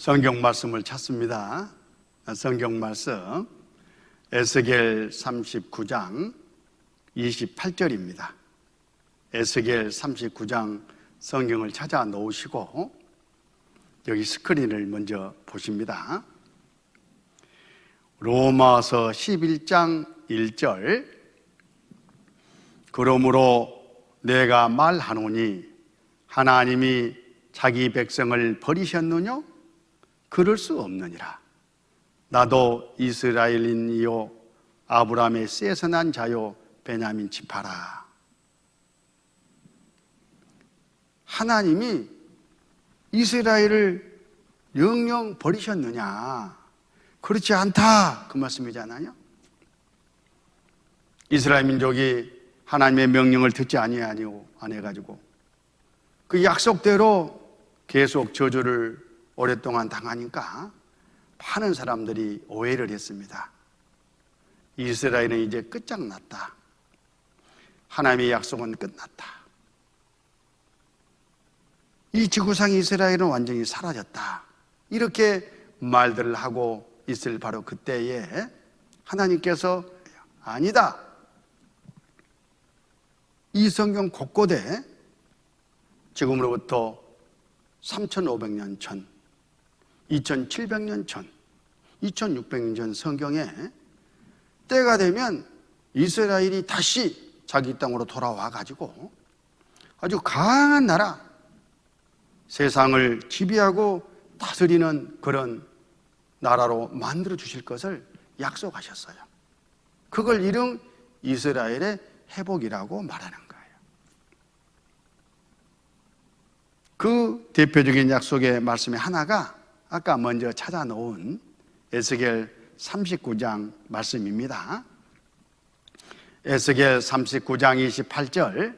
성경 말씀을 찾습니다. 성경 말씀 에스겔 39장 28절입니다. 에스겔 39장 성경을 찾아 놓으시고 여기 스크린을 먼저 보십니다. 로마서 11장 1절 그러므로 내가 말하노니 하나님이 자기 백성을 버리셨느냐? 그럴 수 없느니라. 나도 이스라엘인이요 아브라함의 쇠에서 난 자요 베냐민 지파라. 하나님이 이스라엘을 영영 버리셨느냐? 그렇지 않다, 그 말씀이잖아요. 이스라엘 민족이 하나님의 명령을 듣지 아니해가지고 그 약속대로 계속 저주를 오랫동안 당하니까 많은 사람들이 오해를 했습니다. 이스라엘은 이제 끝장났다. 하나님의 약속은 끝났다. 이 지구상 이스라엘은 완전히 사라졌다. 이렇게 말들을 하고 있을 바로 그때에 하나님께서 아니다. 이 성경 곳곳에 지금으로부터 3,500년 전, 2,700년 전, 2,600년 전 성경에 때가 되면 이스라엘이 다시 자기 땅으로 돌아와 가지고 아주 강한 나라, 세상을 지배하고 다스리는 그런 나라로 만들어 주실 것을 약속하셨어요. 그걸 이룬 이스라엘의 회복이라고 말하는 거예요. 그 대표적인 약속의 말씀의 하나가 아까 먼저 찾아놓은 에스겔 39장 말씀입니다. 에스겔 39장 28절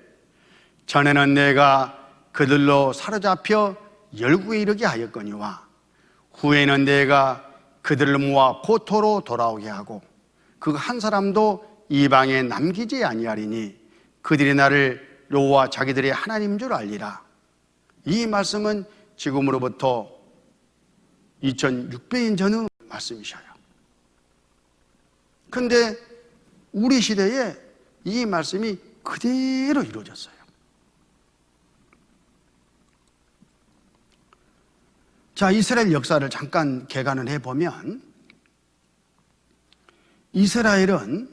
전에는 내가 그들로 사로잡혀 열국에 이르게 하였거니와 후에는 내가 그들을 모아 고토로 돌아오게 하고 그 한 사람도 이방에 남기지 아니하리니 그들이 나를 여호와 자기들의 하나님인 줄 알리라. 이 말씀은 지금으로부터 2600년 전의 말씀이셔요. 그런데 우리 시대에 이 말씀이 그대로 이루어졌어요. 자, 이스라엘 역사를 잠깐 개관을 해보면 이스라엘은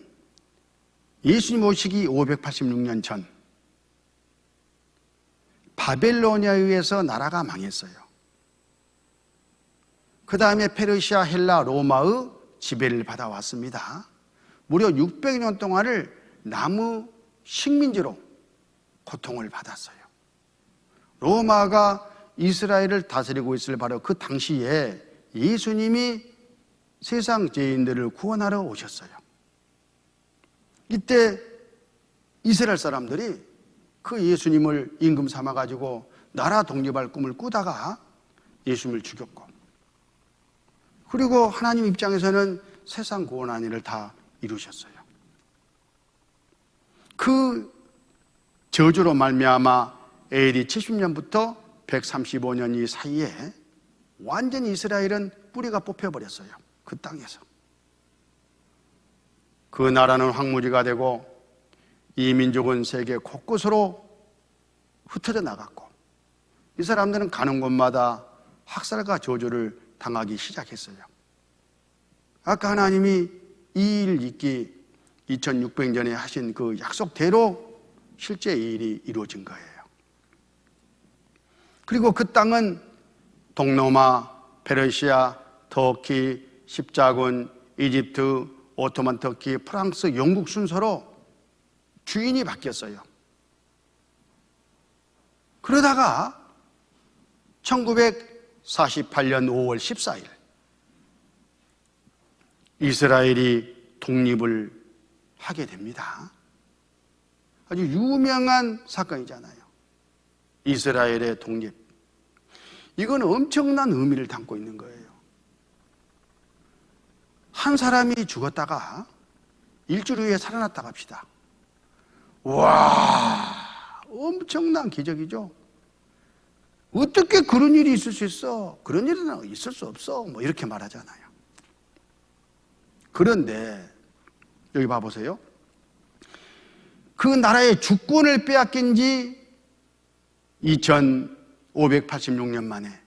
예수님 오시기 586년 전 바벨로니아에 의해서 나라가 망했어요. 그 다음에 페르시아, 헬라, 로마의 지배를 받아왔습니다. 무려 600년 동안을 나무 식민지로 고통을 받았어요. 로마가 이스라엘을 다스리고 있을 바로 그 당시에 예수님이 세상 죄인들을 구원하러 오셨어요. 이때 이스라엘 사람들이 그 예수님을 임금 삼아가지고 나라 독립할 꿈을 꾸다가 예수님을 죽였고, 그리고 하나님 입장에서는 세상 구원한 일을 다 이루셨어요. 그 저주로 말미암아 AD 70년부터 135년 이 사이에 완전히 이스라엘은 뿌리가 뽑혀버렸어요. 그 땅에서. 그 나라는 황무지가 되고 이 민족은 세계 곳곳으로 흩어져 나갔고 이 사람들은 가는 곳마다 학살과 저주를 당하기 시작했어요. 아까 하나님이 이 일 있기 2600년 전에 하신 그 약속대로 실제 이 일이 이루어진 거예요. 그리고 그 땅은 동로마, 페르시아, 터키, 십자군, 이집트, 오토만 터키, 프랑스, 영국 순서로 주인이 바뀌었어요. 그러다가 1948년 5월 14일 이스라엘이 독립을 하게 됩니다. 아주 유명한 사건이잖아요. 이스라엘의 독립. 이건 엄청난 의미를 담고 있는 거예요. 한 사람이 죽었다가 일주일 후에 살아났다고 합시다. 와, 엄청난 기적이죠. 어떻게 그런 일이 있을 수 있어? 그런 일은 있을 수 없어. 뭐 이렇게 말하잖아요. 그런데 여기 봐보세요. 그 나라의 주권을 빼앗긴 지 2586년 만에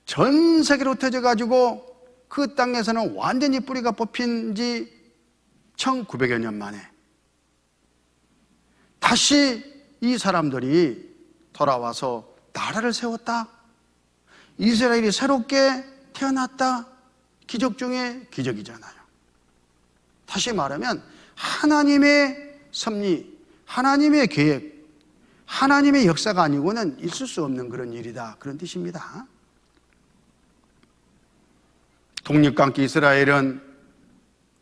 전 세계로 흩어져가지고 그 땅에서는 완전히 뿌리가 뽑힌 지 1900여 년 만에 다시 이 사람들이 돌아와서 나라를 세웠다. 이스라엘이 새롭게 태어났다. 기적 중에 기적이잖아요. 다시 말하면 하나님의 섭리, 하나님의 계획, 하나님의 역사가 아니고는 있을 수 없는 그런 일이다. 그런 뜻입니다. 독립과 함께 이스라엘은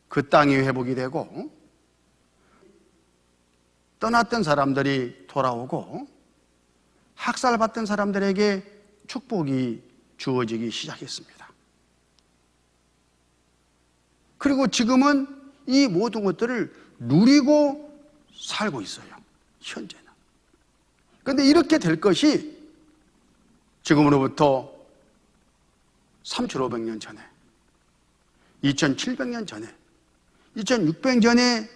그 땅이 회복이 되고 떠났던 사람들이 돌아오고 학살받던 사람들에게 축복이 주어지기 시작했습니다. 그리고 지금은 이 모든 것들을 누리고 살고 있어요. 현재는. 그런데 이렇게 될 것이 지금으로부터 3,500년 전에, 2,700년 전에, 2,600년 전에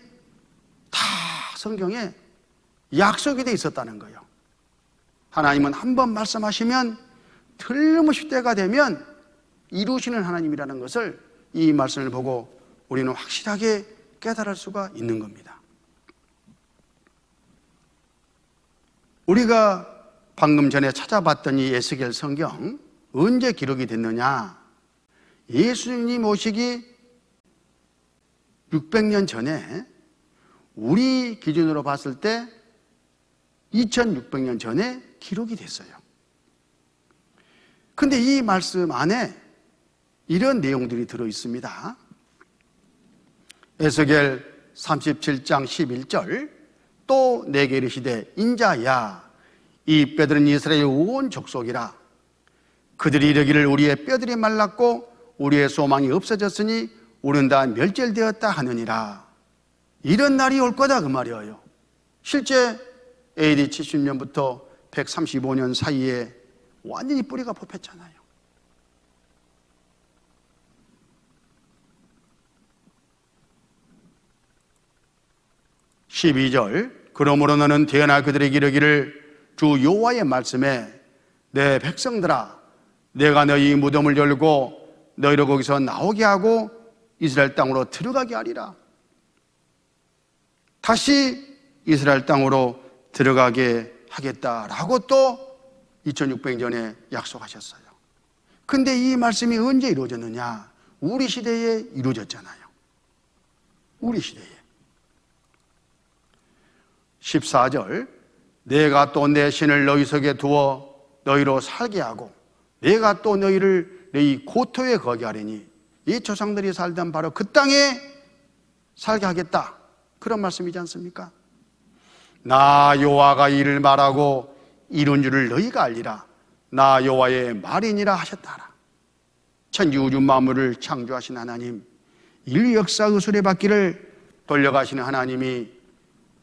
다 성경에 약속이 돼 있었다는 거예요. 하나님은 한 번 말씀하시면 틀림없이 때가 되면 이루시는 하나님이라는 것을 이 말씀을 보고 우리는 확실하게 깨달을 수가 있는 겁니다. 우리가 방금 전에 찾아봤던 이 에스겔 성경 언제 기록이 됐느냐? 예수님 오시기 600년 전에 우리 기준으로 봤을 때 2600년 전에 기록이 됐어요. 근데 이 말씀 안에 이런 내용들이 들어 있습니다. 에스겔 37장 11절 또 내게 이르시되 인자야 이 뼈들은 이스라엘 온 족속이라 그들이 이르기를 우리의 뼈들이 말랐고 우리의 소망이 없어졌으니 우리는 다 멸절되었다 하느니라. 이런 날이 올 거다 그 말이에요. 실제 AD 70년부터 135년 사이에 완전히 뿌리가 뽑혔잖아요. (12절) 그러므로 너는 태어나 그들에게 이르기를 주 여호와의 말씀에 내 백성들아 내가 너희 무덤을 열고 너희를 거기서 나오게 하고 이스라엘 땅으로 들어가게 하리라. 다시 이스라엘 땅으로 들어가게 하겠다라고 또 2600년 전에 약속하셨어요. 근데 이 말씀이 언제 이루어졌느냐? 우리 시대에 이루어졌잖아요. 우리 시대에. 14절 내가 또 내 신을 너희 속에 두어 너희로 살게 하고 내가 또 너희를 너희 고토에 거게 하리니 이 조상들이 살던 바로 그 땅에 살게 하겠다. 그런 말씀이지 않습니까? 나 여호와가 이를 말하고 이룬 줄을 너희가 알리라. 나 여호와의 말이니라 하셨다라. 천지우주 만물을 창조하신 하나님, 인류 역사 의수레바퀴를 돌려가시는 하나님이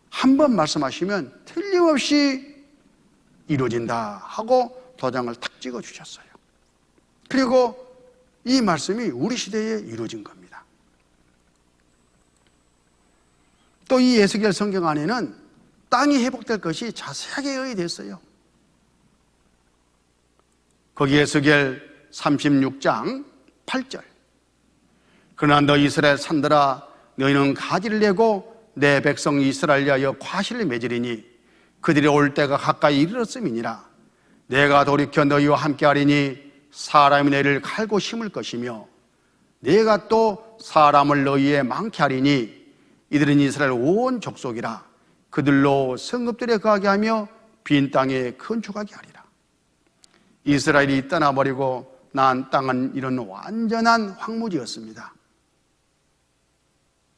한 번 말씀하시면 틀림없이 이루어진다 하고 도장을 탁 찍어 주셨어요. 그리고 이 말씀이 우리 시대에 이루어진 겁니다. 또 이 에스겔 성경 안에는 땅이 회복될 것이 자세하게 의논됐어요. 거기 에스겔 36장 8절 그러나 너 이스라엘 산들아 너희는 가지를 내고 내 백성 이스라엘 위하여 과실을 맺으리니 그들이 올 때가 가까이 이르렀음이니라. 내가 돌이켜 너희와 함께하리니 사람이 너희를 갈고 심을 것이며 내가 또 사람을 너희에 많게 하리니 이들은 이스라엘 온 족속이라. 그들로 성읍들에 거하게 하며 빈 땅에 건축하게 하리라. 이스라엘이 떠나버리고 난 땅은 이런 완전한 황무지였습니다.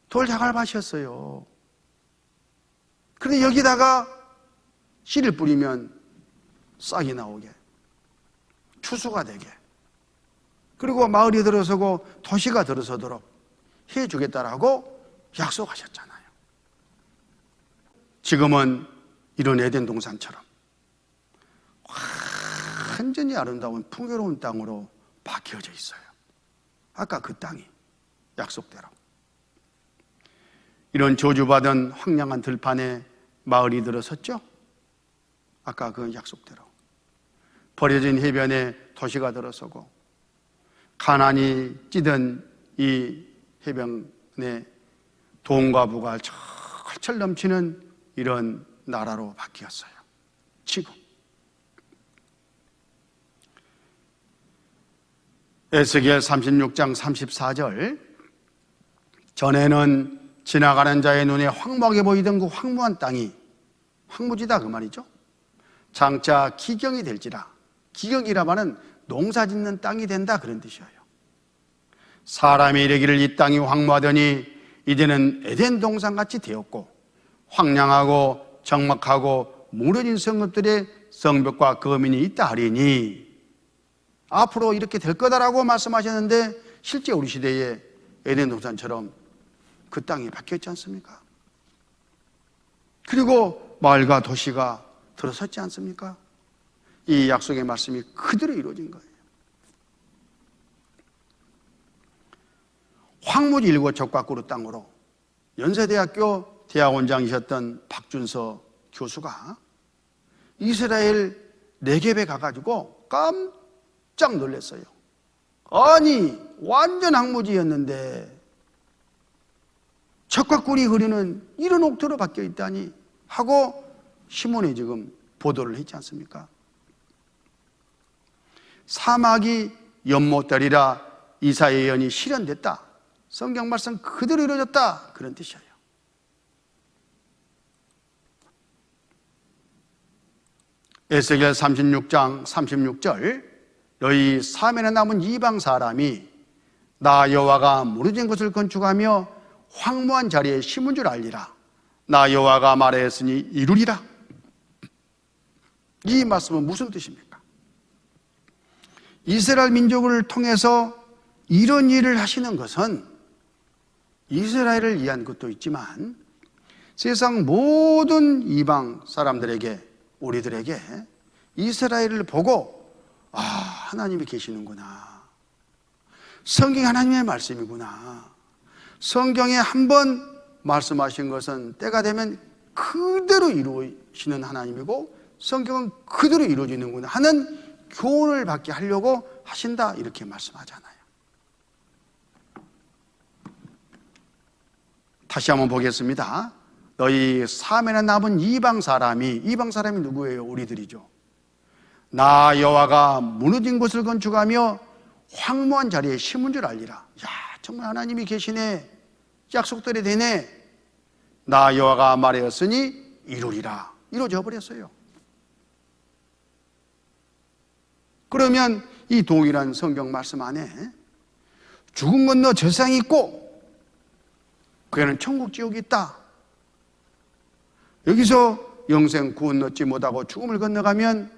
돌자갈밭이었어요. 그런데 여기다가 씨를 뿌리면 싹이 나오게, 추수가 되게, 그리고 마을이 들어서고 도시가 들어서도록 해주겠다라고 약속하셨잖아요. 지금은 이런 에덴 동산처럼 완전히 아름다운 풍요로운 땅으로 바뀌어져 있어요. 아까 그 땅이 약속대로. 이런 저주받은 황량한 들판에 마을이 들어섰죠. 아까 그 약속대로. 버려진 해변에 도시가 들어서고 가난이 찌든 이 해변에 돈과 부가 철철 넘치는 이런 나라로 바뀌었어요. 지금 에스겔 36장 34절, 전에는 지나가는 자의 눈에 황무하게 보이던 그 황무한 땅이 황무지다 그 말이죠. 장차 기경이 될지라. 기경이라마는 농사 짓는 땅이 된다 그런 뜻이에요. 사람이 이르기를 이 땅이 황무하더니 이제는 에덴 동산같이 되었고 황량하고 적막하고 무너진 성읍들의 성벽과 거민이 있다 하리니, 앞으로 이렇게 될 거다라고 말씀하셨는데 실제 우리 시대에 에덴 동산처럼 그 땅이 바뀌었지 않습니까? 그리고 마을과 도시가 들어섰지 않습니까? 이 약속의 말씀이 그대로 이루어진 거예요. 황무지 일곱 적과꾸로 땅으로 연세대학교 대학원장이셨던 박준서 교수가 이스라엘 네겝에 가가지고 깜짝 놀랐어요. 아니 완전 황무지였는데 적과 꿀이 흐르는 이런 옥토로 바뀌어 있다니 하고 신문에 지금 보도를 했지 않습니까? 사막이 연못되리라 이사야의 예언이 실현됐다. 성경 말씀 그대로 이루어졌다. 그런 뜻이에요. 에스겔 36장 36절, 너희 사면에 남은 이방 사람이 나 여호와가 무너진 것을 건축하며 황무한 자리에 심은 줄 알리라. 나 여호와가 말하였으니 이루리라. 이 말씀은 무슨 뜻입니까? 이스라엘 민족을 통해서 이런 일을 하시는 것은 이스라엘을 위한 것도 있지만 세상 모든 이방 사람들에게, 우리들에게 이스라엘을 보고 아, 하나님이 계시는구나. 성경이 하나님의 말씀이구나. 성경에 한번 말씀하신 것은 때가 되면 그대로 이루어지는 하나님이고 성경은 그대로 이루어지는구나 하는 교훈을 받게 하려고 하신다, 이렇게 말씀하잖아요. 다시 한번 보겠습니다. 너희 사면에 남은 이방 사람이 누구예요? 우리들이죠. 나 여호와가 무너진 곳을 건축하며 황무한 자리에 심은 줄 알리라. 야, 정말 하나님이 계시네. 약속들이 되네. 나 여호와가 말하였으니 이루리라. 이루어져 버렸어요. 그러면 이 동일한 성경 말씀 안에 죽음 건너 저 세상이 있고 그에는 천국 지옥이 있다. 여기서 영생 구원 얻지 못하고 죽음을 건너가면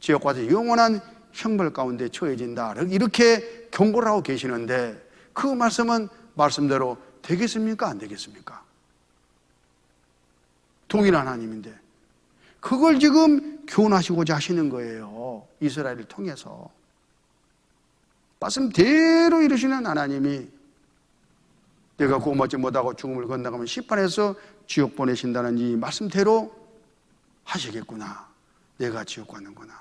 지옥 가서 영원한 형벌 가운데 처해진다. 이렇게 경고를 하고 계시는데 그 말씀은 말씀대로 되겠습니까? 안 되겠습니까? 동일한 하나님인데 그걸 지금 교훈하시고자 하시는 거예요. 이스라엘을 통해서. 말씀대로 이루시는 하나님이 내가 구원 얻지 못하고 죽음을 건너가면 심판해서 지옥 보내신다는 이 말씀대로 하시겠구나. 내가 지옥 가는구나.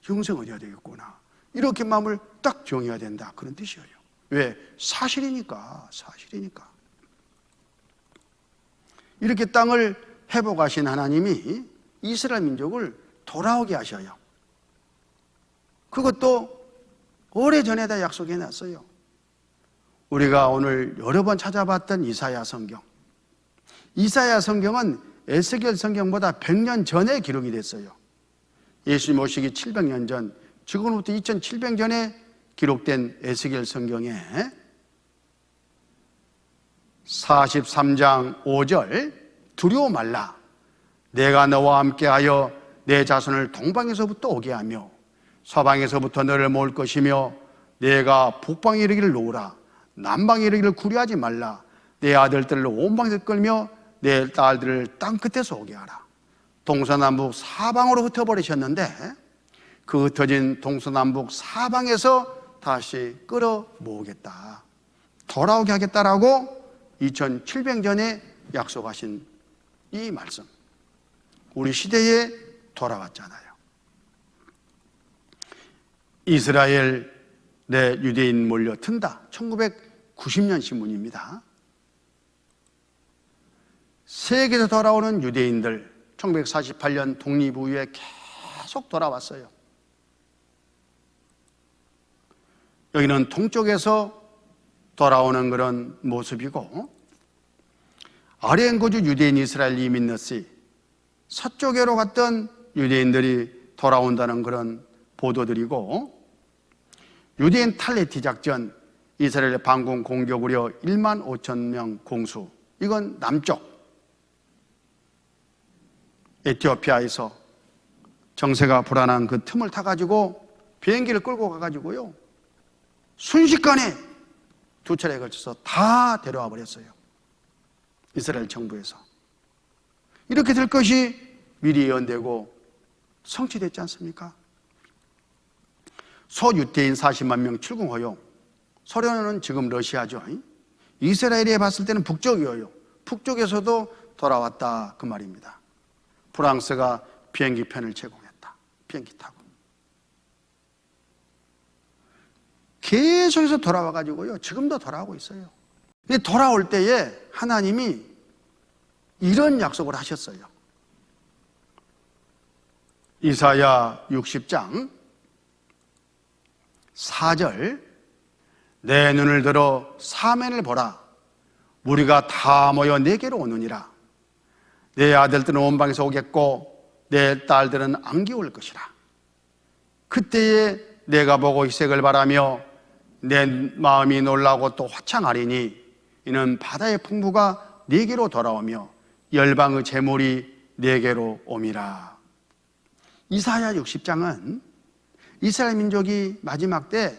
영생 얻어야 되겠구나. 이렇게 마음을 딱 정해야 된다. 그런 뜻이에요. 왜? 사실이니까. 이렇게 땅을 회복하신 하나님이 이스라엘 민족을 돌아오게 하셔요. 그것도 오래전에다 약속해 놨어요. 우리가 오늘 여러 번 찾아봤던 이사야 성경. 이사야 성경은 에스겔 성경보다 100년 전에 기록이 됐어요. 예수님 오시기 700년 전, 지금부터 2700년 전에 기록된 에스겔 성경에 43장 5절, 두려워 말라. 내가 너와 함께하여 내 자손을 동방에서부터 오게 하며 서방에서부터 너를 모을 것이며 내가 북방에 이르기를 놓으라. 남방에 이르기를 구려하지 말라. 내 아들들을 온 방에서 끌며 내 딸들을 땅 끝에서 오게 하라. 동서남북 사방으로 흩어버리셨는데 그 흩어진 동서남북 사방에서 다시 끌어모으겠다, 돌아오게 하겠다라고 2700년에 약속하신 이 말씀, 우리 시대에 돌아왔잖아요. 이스라엘 내 유대인 몰려 튼다, 1990년 신문입니다. 세계에서 돌아오는 유대인들, 1948년 독립 이후에 계속 돌아왔어요. 여기는 동쪽에서 돌아오는 그런 모습이고, 아르헨 거주 유대인 이스라엘 이민 너시, 서쪽으로 갔던 유대인들이 돌아온다는 그런 보도들이고, 유대인 탈레티 작전, 이스라엘 반공 공격 우려 1만 5천 명 공수, 이건 남쪽 에티오피아에서 정세가 불안한 그 틈을 타가지고 비행기를 끌고 가가지고요, 순식간에 2차례에 걸쳐서 다 데려와 버렸어요. 이스라엘 정부에서. 이렇게 될 것이 미리 예언되고 성취됐지 않습니까? 소유대인 40만 명 출국 허용. 소련은 지금 러시아죠. 이스라엘에 봤을 때는 북쪽이에요. 북쪽에서도 돌아왔다, 그 말입니다. 프랑스가 비행기 편을 제공했다, 비행기 타고. 계속해서 돌아와가지고요, 지금도 돌아오고 있어요. 근데 돌아올 때에 하나님이 이런 약속을 하셨어요. 이사야 60장 4절, 내 눈을 들어 사면을 보라. 무리가 다 모여 내게로 오느니라. 내 아들들은 원방에서 오겠고 내 딸들은 안기 올 것이라. 그때에 내가 보고 희색을 바라며 내 마음이 놀라고 또 화창하리니 이는 바다의 풍부가 내게로 돌아오며 열방의 재물이 내게로 옴이라. 이사야 60장은 이스라엘 민족이 마지막 때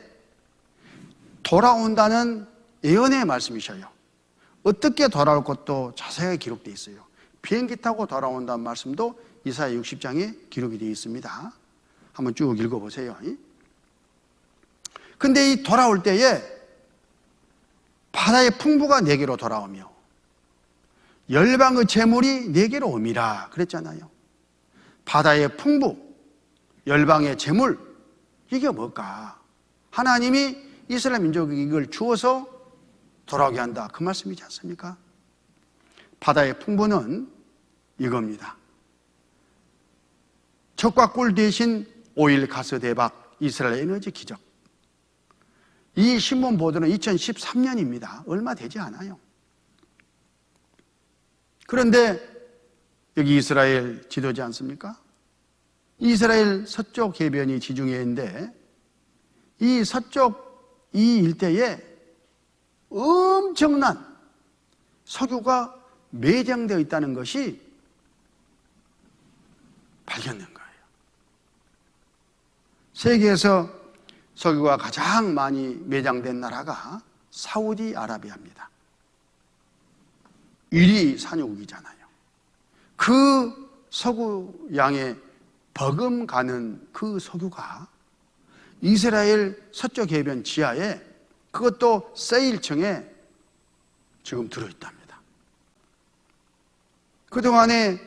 돌아온다는 예언의 말씀이셔요. 어떻게 돌아올 것도 자세하게 기록되어 있어요. 비행기 타고 돌아온다는 말씀도 이사야 60장에 기록이 되어 있습니다. 한번 쭉 읽어보세요. 근데 이 돌아올 때에 바다의 풍부가 내게로 돌아오며 열방의 재물이 내게로 옴이라 그랬잖아요. 바다의 풍부, 열방의 재물, 이게 뭘까? 하나님이 이스라엘 민족에게 이걸 주어서 돌아오게 한다, 그 말씀이지 않습니까? 바다의 풍부는 이겁니다. 적과 꿀 대신 오일 가스 대박, 이스라엘 에너지 기적. 이 신문 보도는 2013년입니다. 얼마 되지 않아요. 그런데 여기 이스라엘 지도지 않습니까? 이스라엘 서쪽 해변이 지중해인데 이 서쪽 이 일대에 엄청난 석유가 매장되어 있다는 것이 발견된 거예요. 세계에서 석유가 가장 많이 매장된 나라가 사우디아라비아입니다. 1위 산유국이잖아요. 그 석유 양에 버금가는 그 석유가 이스라엘 서쪽 해변 지하에, 그것도 세일청에 지금 들어있답니다. 그동안에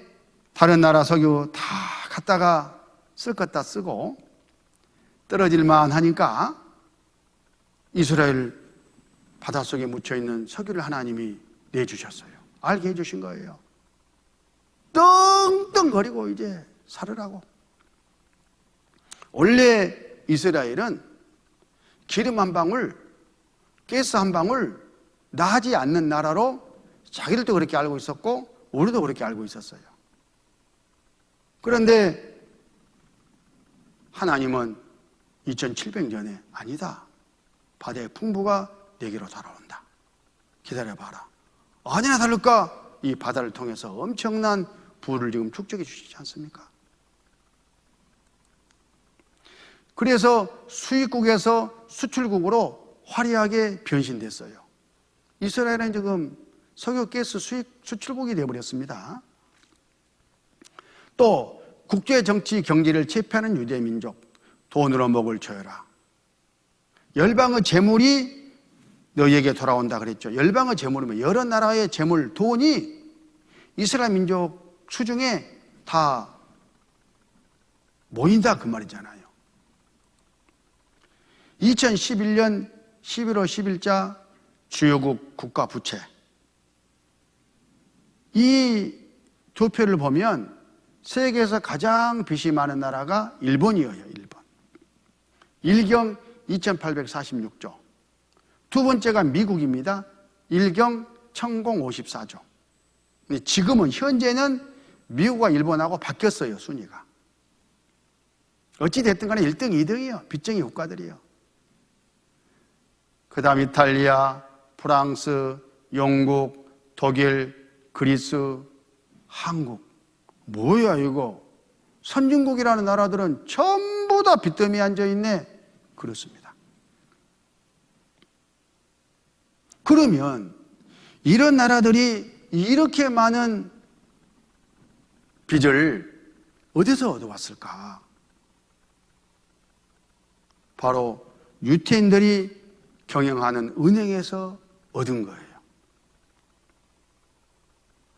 다른 나라 석유 다 갖다가 쓸 것 다 쓰고 떨어질만 하니까 이스라엘 바닷속에 묻혀있는 석유를 하나님이 내주셨어요. 알게 해주신 거예요. 떵떵거리고 이제 살으라고. 원래 이스라엘은 기름 한 방울, 가스 한 방울 나지 않는 나라로 자기들도 그렇게 알고 있었고 우리도 그렇게 알고 있었어요. 그런데 하나님은 2700년에 아니다, 바다의 풍부가 내게로 돌아온다, 기다려봐라. 아니나 다를까 이 바다를 통해서 엄청난 부를 지금 축적해 주시지 않습니까? 그래서 수입국에서 수출국으로 화려하게 변신됐어요. 이스라엘은 지금 석유 가스 수출국이 되어버렸습니다. 또 국제 정치 경제를 제패하는 유대민족, 돈으로 목을 조여라. 열방의 재물이 너희에게 돌아온다 그랬죠. 열방의 재물이면 여러 나라의 재물, 돈이 이스라엘 민족 수중에 다 모인다 그 말이잖아요. 2011년 11월 10일자 주요국 국가 부채, 이 두 표를 보면 세계에서 가장 빚이 많은 나라가 일본이에요. 일본. 일경 2846조. 두 번째가 미국입니다. 일경 1054조. 지금은 현재는 미국과 일본하고 바뀌었어요. 순위가. 어찌 됐든 간에 1등, 2등이요. 빚쟁이 국가들이요. 그 다음 이탈리아, 프랑스, 영국, 독일, 그리스, 한국. 뭐야 이거. 선진국이라는 나라들은 전부 다 빚더미에 앉아있네. 그렇습니다. 그러면 이런 나라들이 이렇게 많은 빚을 어디서 얻어왔을까? 바로 유태인들이 경영하는 은행에서 얻은 거예요.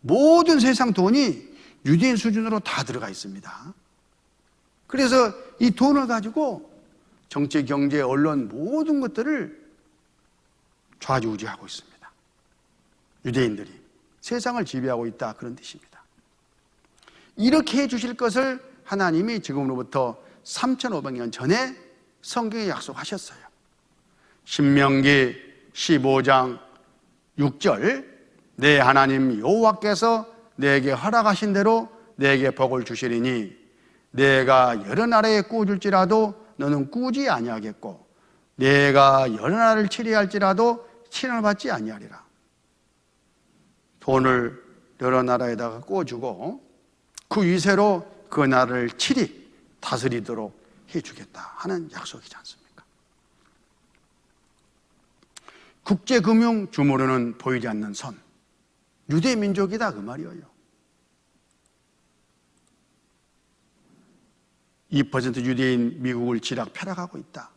모든 세상 돈이 유대인 수준으로 다 들어가 있습니다. 그래서 이 돈을 가지고 정치, 경제, 언론 모든 것들을 좌지우지하고 있습니다. 유대인들이 세상을 지배하고 있다 그런 뜻입니다. 이렇게 해주실 것을 하나님이 지금으로부터 3,500년 전에 성경에 약속하셨어요. 신명기 15장 6절, 내 하나님 여호와께서 내게 허락하신 대로 내게 복을 주시리니 내가 여러 나라에 꾸어줄지라도 너는 꾸지 아니하겠고 내가 여러 나라를 치리할지라도 치료를 받지 아니하리라. 돈을 여러 나라에다가 꾸어주고 그 위세로 그 나라를 치리 다스리도록 해주겠다 하는 약속이지 않습니까? 국제금융 주무르는 보이지 않는 선, 유대 민족이다 그 말이에요. 2% 유대인 미국을 쥐락펴락하고 있다.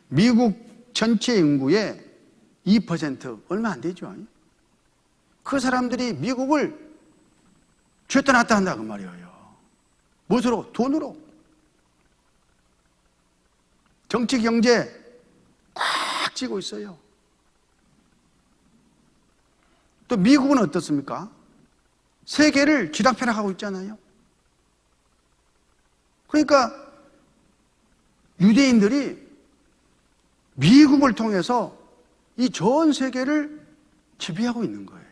미국 전체 인구의 2% 얼마 안 되죠. 그 사람들이 미국을 쥐었다 놨다 한다 그 말이에요. 무엇으로? 돈으로. 정치 경제 꽉 쥐고 있어요. 또 미국은 어떻습니까? 세계를 쥐락펴락하고 있잖아요. 그러니까 유대인들이 미국을 통해서 이 전 세계를 지배하고 있는 거예요.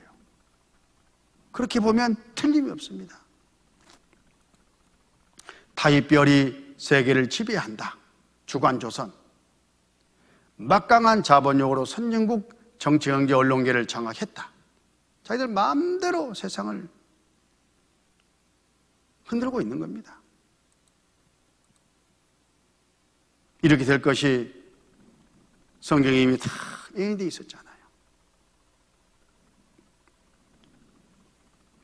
그렇게 보면 틀림이 없습니다. 타입별이 세계를 지배한다. 주관조선. 막강한 자본력으로 선진국 정치, 경제, 언론계를 장악했다. 자기들 마음대로 세상을 흔들고 있는 겁니다. 이렇게 될 것이 성경에 이미 다 예언되어 있었잖아요.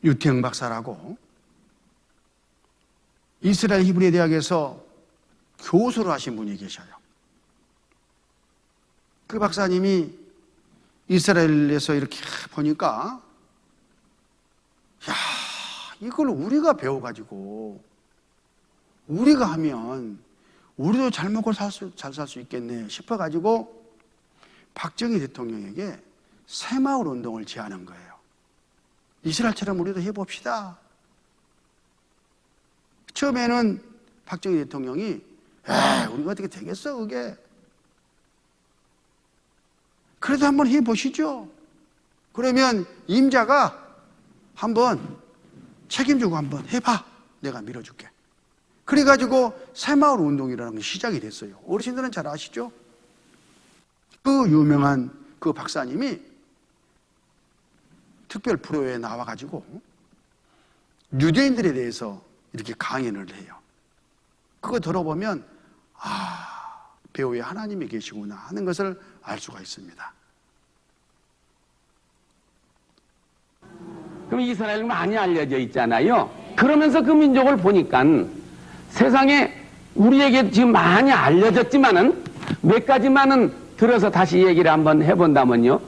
유태영 박사라고 이스라엘 히브리 대학에서 교수를 하신 분이 계셔요. 그 박사님이 이스라엘에서 이렇게 보니까 야, 이걸 우리가 배워가지고 우리가 하면 우리도 잘 먹고 잘 살 수 있겠네 싶어가지고 박정희 대통령에게 새마을 운동을 제안한 거예요. 이스라엘처럼 우리도 해봅시다. 처음에는 박정희 대통령이 우리가 어떻게 되겠어 그게. 그래도 한번 해보시죠. 그러면 임자가 한번 책임지고 한번 해봐. 내가 밀어줄게. 그래가지고 새마을 운동이라는 게 시작이 됐어요. 어르신들은 잘 아시죠? 그 유명한 그 박사님이 특별 프로에 나와가지고 유대인들에 대해서 이렇게 강연을 해요. 그거 들어보면 배후에 하나님이 계시구나 하는 것을 알 수가 있습니다. 그럼 이스라엘은 많이 알려져 있잖아요. 그러면서 그 민족을 보니까 세상에 우리에게 지금 많이 알려졌지만은 몇 가지만은 들어서 다시 얘기를 한번 해본다면요.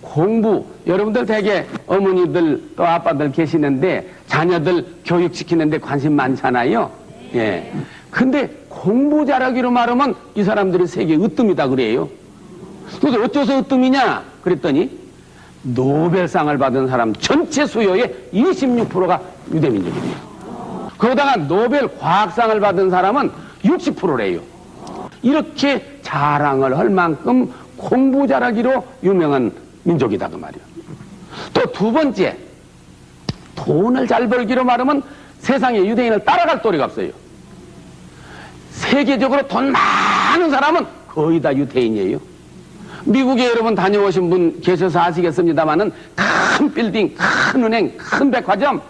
공부, 여러분들 되게 어머니들 또 아빠들 계시는데 자녀들 교육시키는데 관심 많잖아요. 예. 근데 공부 잘하기로 말하면 이 사람들이 세계 으뜸이다 그래요. 그래서 어째서 으뜸이냐 그랬더니 노벨상을 받은 사람 전체 수요의 26%가 유대민족이에요. 거기다가 노벨 과학상을 받은 사람은 60%래요. 이렇게 자랑을 할 만큼 공부 잘하기로 유명한 민족이다 그 말이에요. 또 두 번째, 돈을 잘 벌기로 말하면 세상에 유대인을 따라갈 도리가 없어요. 세계적으로 돈 많은 사람은 거의 다 유대인이에요. 미국에 여러분 다녀오신 분 계셔서 아시겠습니다만은 큰 빌딩, 큰 은행, 큰 백화점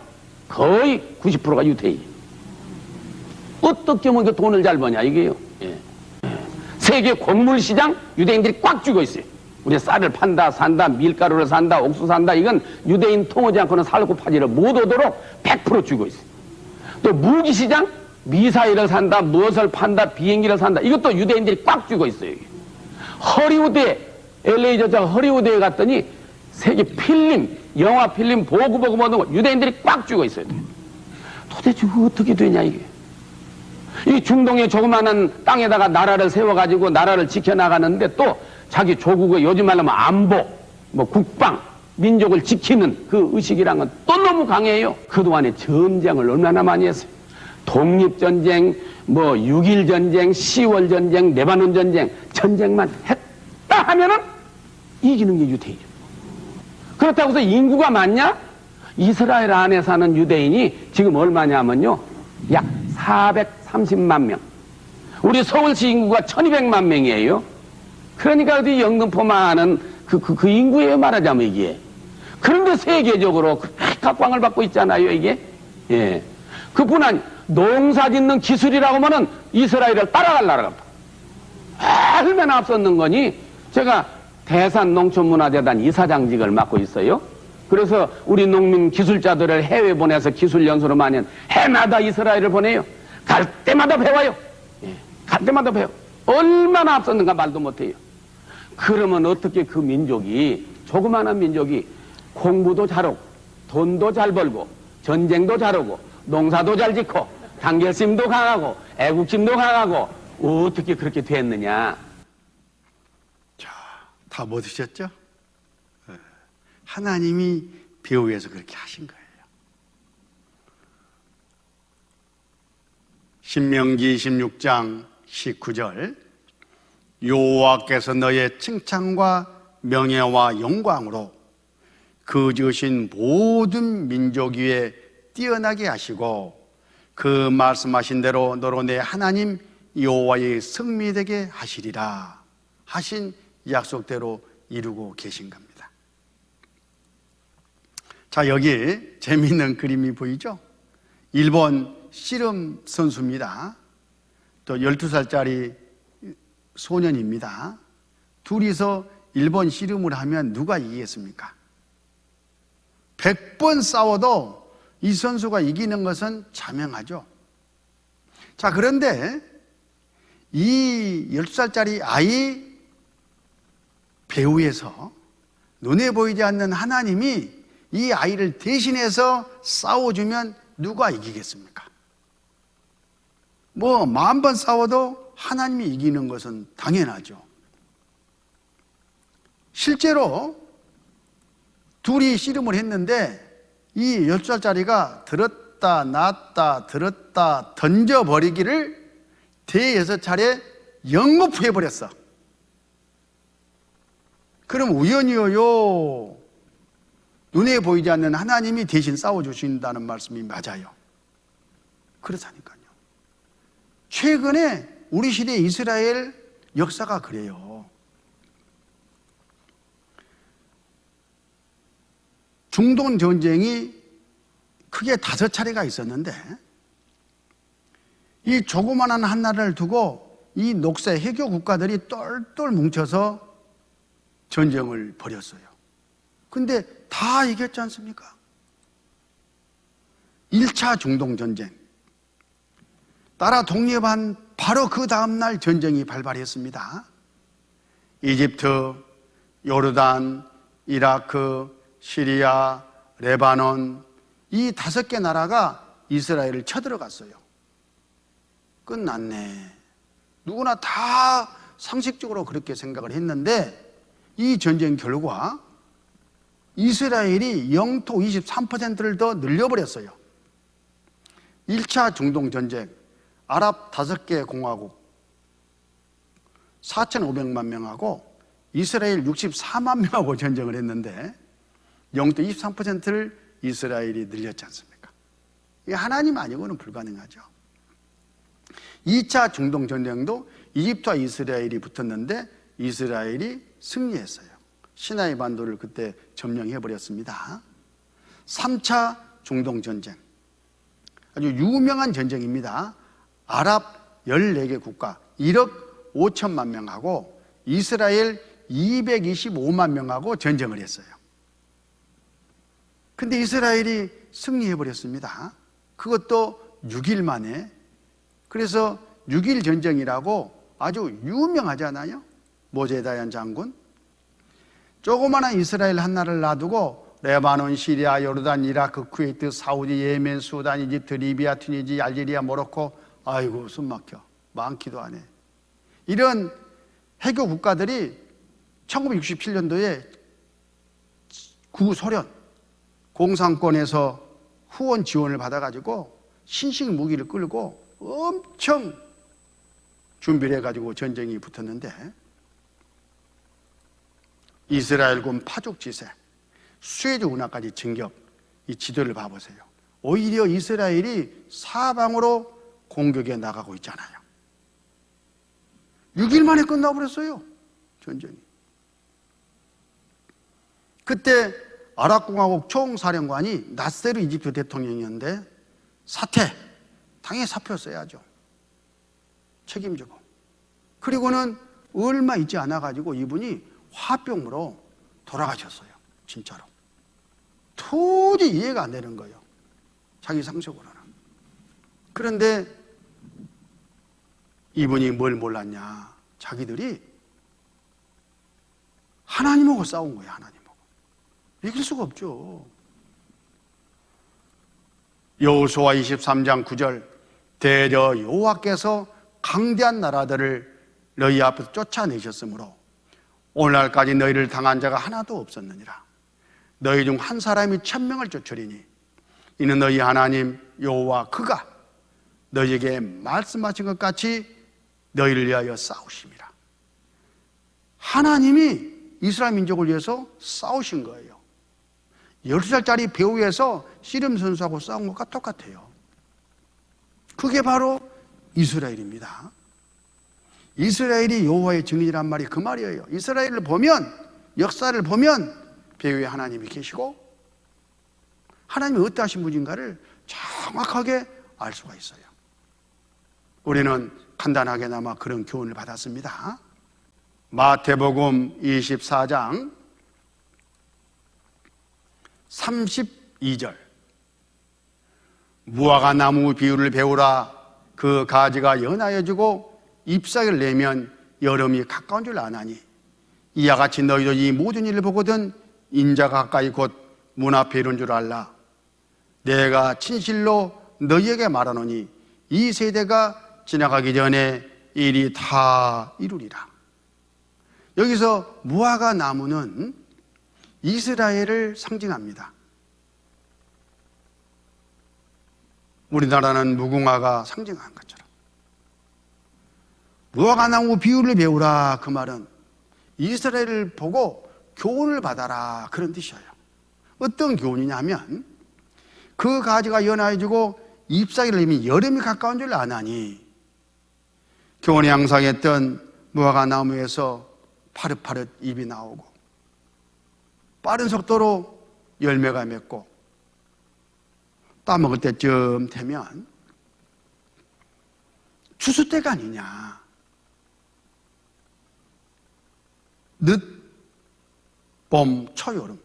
거의 90%가 유대인이에요. 어떻게 하면 그 돈을 잘 버냐 이게요. 예. 세계 곡물시장 유대인들이 꽉 쥐고 있어요. 우리 쌀을 판다 산다 밀가루를 산다 옥수 산다 이건 유대인 통하지 않고는 살고 파지를 못오도록 100% 쥐고 있어요. 또 무기시장 미사일을 산다 무엇을 판다 비행기를 산다 이것도 유대인들이 꽉 쥐고 있어요. 허리우드에 LA 저자 허리우드에 갔더니 세계 필름 영화 필름 보고 모든 거 유대인들이 꽉 쥐고 있어요. 도대체 어떻게 되냐 이게. 이 중동의 조그마한 땅에다가 나라를 세워가지고 나라를 지켜나가는데 또 자기 조국의 요즘 말로 하면 안보, 뭐 국방, 민족을 지키는 그 의식이란 건 또 너무 강해요. 그동안에 전쟁을 얼마나 많이 했어요. 독립전쟁, 뭐 6.1전쟁, 10월전쟁, 레바논 전쟁, 전쟁만 했다 하면은 이기는 게 유대인이에요. 그렇다고 해서 인구가 많냐? 이스라엘 안에 사는 유대인이 지금 얼마냐면요. 약 430만 명. 우리 서울시 인구가 1200만 명이에요. 그러니까 어디 영등포만은 그 인구예요, 말하자면 이게. 그런데 세계적으로 그렇게 각광을 받고 있잖아요, 이게. 예. 그뿐 아니, 농사 짓는 기술이라고 하면은 이스라엘을 따라갈 나라가 없다. 얼마나 앞섰는 거니? 제가 대산농촌문화재단 이사장직을 맡고 있어요. 그래서 우리 농민 기술자들을 해외 보내서 기술 연수를 많이 한 해마다 이스라엘을 보내요. 갈 때마다 배워요. 예, 갈 때마다 배워. 얼마나 앞섰는가 말도 못해요. 그러면 어떻게 그 민족이 조그마한 민족이 공부도 잘하고 돈도 잘 벌고 전쟁도 잘하고 농사도 잘 짓고 단결심도 강하고 애국심도 강하고 어떻게 그렇게 됐느냐. 자, 다 못 드셨죠? 하나님이 배우에서 그렇게 하신 거예요. 신명기 16장 19절 여호와께서 너의 칭찬과 명예와 영광으로 그 지으신 모든 민족 위에 뛰어나게 하시고 그 말씀하신 대로 너로 내 하나님 여호와의 승리되게 하시리라 하신 약속대로 이루고 계신 겁니다. 자, 여기 재미있는 그림이 보이죠? 일본 씨름 선수입니다. 또 12살짜리 소년입니다. 둘이서 일본 씨름을 하면 누가 이기겠습니까? 100번 싸워도 이 선수가 이기는 것은 자명하죠. 자, 그런데 이 12살짜리 아이 배후에서 눈에 보이지 않는 하나님이 이 아이를 대신해서 싸워주면 누가 이기겠습니까? 뭐 10,000번 싸워도 하나님이 이기는 것은 당연하죠. 실제로 둘이 씨름을 했는데 이 12살짜리가 들었다 놨다 들었다 던져버리기를 대6차례 영업해버렸어. 그럼 우연이요 눈에 보이지 않는 하나님이 대신 싸워주신다는 말씀이 맞아요. 그렇다니까요. 최근에 우리 시대 이스라엘 역사가 그래요. 중동 전쟁이 크게 5차례가 있었는데 이 조그만한 한 나라를 두고 이 녹색 해교 국가들이 똘똘 뭉쳐서 전쟁을 벌였어요. 근데 다 이겼지 않습니까? 1차 중동 전쟁 따라 독립한 바로 그 다음날 전쟁이 발발했습니다. 이집트, 요르단, 이라크, 시리아, 레바논 이 5개 나라가 이스라엘을 쳐들어갔어요. 끝났네. 누구나 다 상식적으로 그렇게 생각을 했는데 이 전쟁 결과 이스라엘이 영토 23%를 더 늘려버렸어요. 1차 중동 전쟁, 아랍 5개 공화국 4,500만 명하고 이스라엘 64만 명하고 전쟁을 했는데 영토 23%를 이스라엘이 늘렸지 않습니까? 이게 하나님 아니고는 불가능하죠. 2차 중동 전쟁도 이집트와 이스라엘이 붙었는데 이스라엘이 승리했어요. 시나이 반도를 그때 점령해 버렸습니다. 3차 중동 전쟁, 아주 유명한 전쟁입니다. 아랍 14개 국가 1억 5천만 명하고 이스라엘 225만 명하고 전쟁을 했어요. 근데 이스라엘이 승리해 버렸습니다. 그것도 6일 만에. 그래서 6일 전쟁이라고 아주 유명하잖아요. 모제다얀 장군. 조그마한 이스라엘 하나를 놔두고 레바논, 시리아, 요르단, 이라크, 쿠웨이트, 사우디, 예멘, 수단, 이집트, 리비아, 튀니지, 알제리아, 모로코, 아이고 숨 막혀. 많기도 안 해. 이런 해교 국가들이 1967년도에 구소련 공산권에서 후원 지원을 받아가지고 신식 무기를 끌고 엄청 준비를 해가지고 전쟁이 붙었는데 이스라엘군 파죽지세, 수에즈 운하까지 진격, 이 지도를 봐보세요. 오히려 이스라엘이 사방으로 공격에 나가고 있잖아요. 6일 만에 끝나버렸어요, 전쟁이. 그때 아랍공화국 총사령관이 나세르 이집트 대통령이었는데 당연히 사표였어야죠. 책임지고. 그리고는 얼마 있지 않아가지고 이분이 화병으로 돌아가셨어요. 진짜로. 도저히 이해가 안 되는 거예요. 자기 상식으로는. 그런데 이분이 뭘 몰랐냐. 자기들이 하나님하고 싸운 거예요. 하나님하고. 이길 수가 없죠. 여호수아 23장 9절 대저 여호와께서 강대한 나라들을 너희 앞에서 쫓아내셨으므로 오늘날까지 너희를 당한 자가 하나도 없었느니라. 너희 중 한 사람이 1000명을 쫓으리니 이는 너희 하나님 여호와 그가 너희에게 말씀하신 것 같이 너희를 위하여 싸우심이라. 하나님이 이스라엘 민족을 위해서 싸우신 거예요. 12살짜리 배후에서 씨름 선수하고 싸운 것과 똑같아요. 그게 바로 이스라엘입니다. 이스라엘이 여호와의 증인이란 말이 그 말이에요. 이스라엘을 보면, 역사를 보면 배후에 하나님이 계시고 하나님이 어떠하신 분인가를 정확하게 알 수가 있어요. 우리는 간단하게나마 그런 교훈을 받았습니다. 마태복음 24장 32절 무화과 나무 비유를 배우라. 그 가지가 연하여지고 잎사귀를 내면 여름이 가까운 줄 아나니 이와 같이 너희도 이 모든 일을 보거든 인자가 가까이 곧 문 앞에 이른 줄 알라. 내가 진실로 너희에게 말하노니 이 세대가 지나가기 전에 일이 다 이루리라. 여기서 무화과 나무는 이스라엘을 상징합니다. 우리나라는 무궁화가 상징한 것처럼. 무화과 나무 비유를 배우라. 그 말은 이스라엘을 보고 교훈을 받아라. 그런 뜻이에요. 어떤 교훈이냐면 그 가지가 연하여지고 잎사귀를 내면 여름이 가까운 줄 아나니 교훈이 양상했던 무화과 나무에서 파릇파릇 잎이 나오고 빠른 속도로 열매가 맺고 따먹을 때쯤 되면 추수 때가 아니냐. 늦, 봄, 초여름.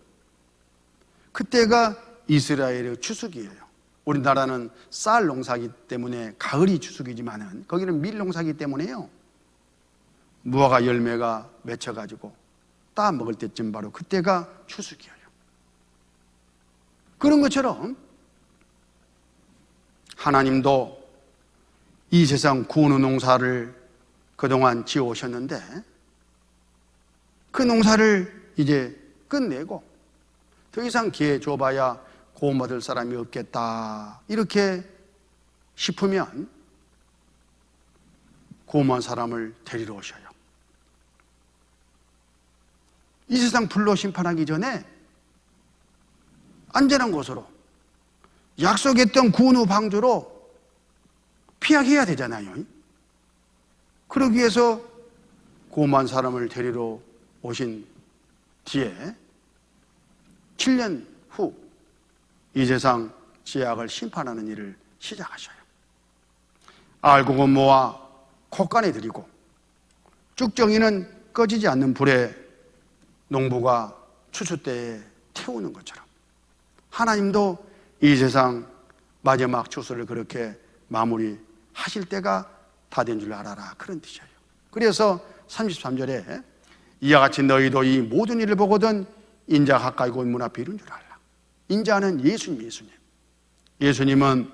그때가 이스라엘의 추수기예요. 우리나라는 쌀 농사기 때문에 가을이 추수기지만은 거기는 밀 농사기 때문에요. 무화과 열매가 맺혀가지고 따 먹을 때쯤 바로 그때가 추수기예요. 그런 것처럼 하나님도 이 세상 구원의 농사를 그동안 지어오셨는데 그 농사를 이제 끝내고 더 이상 기회 줘봐야 구원받을 사람이 없겠다 이렇게 싶으면 구원한 사람을 데리러 오셔요. 이 세상 불로 심판하기 전에 안전한 곳으로 약속했던 구원 후 방주로 피하게 해야 되잖아요. 그러기 위해서 구원한 사람을 데리러 오신 뒤에 7년 후 이 세상 죄악을 심판하는 일을 시작하셔요. 알곡은 모아 콧간에 들이고 쭉정이는 꺼지지 않는 불에 농부가 추수 때에 태우는 것처럼 하나님도 이 세상 마지막 추수를 그렇게 마무리하실 때가 다 된 줄 알아라, 그런 뜻이에요. 그래서 33절에 이와 같이 너희도 이 모든 일을 보거든 인자 가까이 곧 문 앞에 이른 줄 알라. 인자는 예수님. 예수님은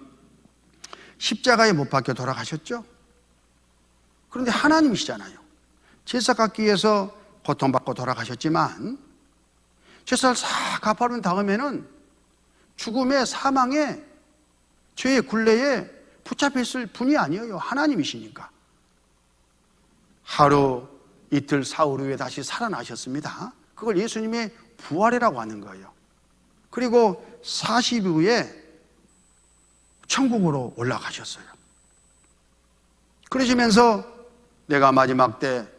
십자가에 못 박혀 돌아가셨죠. 그런데 하나님이시잖아요. 제사 깎기 위해서 고통받고 돌아가셨지만 제사를 싹 갚아놓은 다음에는 죽음의 사망에 죄의 굴레에 붙잡혀 있을 분이 아니에요. 하나님이시니까. 하루 이틀 사흘 후에 다시 살아나셨습니다. 그걸 예수님의 부활이라고 하는 거예요. 그리고 40일 후에 천국으로 올라가셨어요. 그러시면서 내가 마지막 때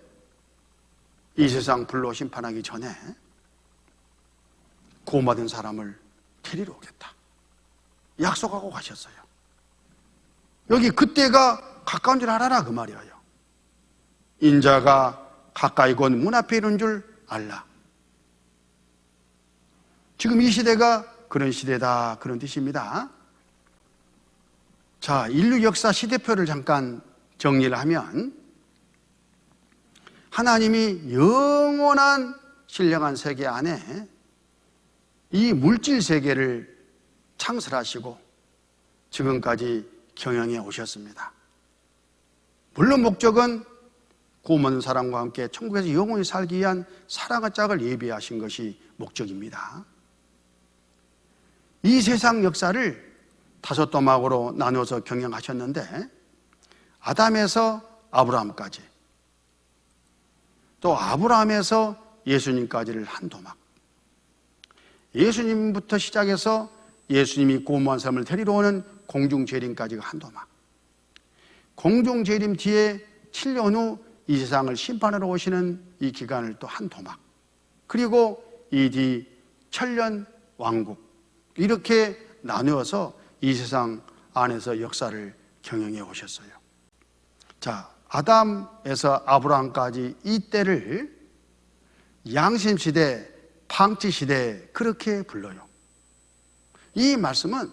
이 세상 불로 심판하기 전에 구원받은 사람을 데리러 오겠다 약속하고 가셨어요. 여기 그때가 가까운 줄 알아라, 그 말이에요. 인자가 가까이 곧 문 앞에 이른 줄 알라. 지금 이 시대가 그런 시대다, 그런 뜻입니다. 자, 인류 역사 시대표를 잠깐 정리를 하면 하나님이 영원한 신령한 세계 안에 이 물질 세계를 창설하시고 지금까지 경영해 오셨습니다. 물론 목적은 구원받는 사람과 함께 천국에서 영원히 살기 위한 사랑의 짝을 예비하신 것이 목적입니다. 이 세상 역사를 5도막으로 나누어서 경영하셨는데 아담에서 아브라함까지, 또 아브라함에서 예수님까지를 한 도막, 예수님부터 시작해서 예수님이 구원받은 사람을 데리러 오는 공중재림까지가 한 도막, 공중재림 뒤에 7년 후 이 세상을 심판하러 오시는 이 기간을 또 한 도막, 그리고 이 뒤 천년 왕국, 이렇게 나누어서 이 세상 안에서 역사를 경영해 오셨어요. 자, 아담에서 아브라함까지 이 때를 양심시대, 방치시대, 그렇게 불러요. 이 말씀은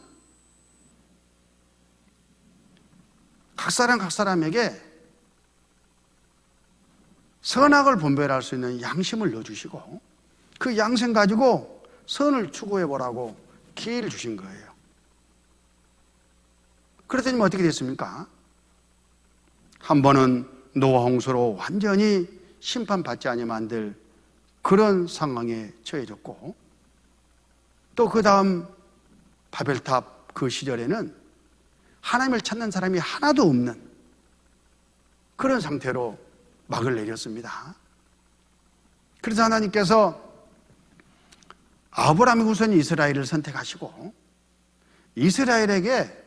각 사람에게 선악을 분별할 수 있는 양심을 넣어주시고 그 양심 가지고 선을 추구해 보라고 기회를 주신 거예요. 그랬더니 어떻게 됐습니까? 한 번은 노아 홍수로 완전히 심판받지 아니 만들 그런 상황에 처해졌고, 또 그 다음 바벨탑 그 시절에는 하나님을 찾는 사람이 하나도 없는 그런 상태로 막을 내렸습니다. 그래서 하나님께서 아브라함의 후손 이스라엘을 선택하시고 이스라엘에게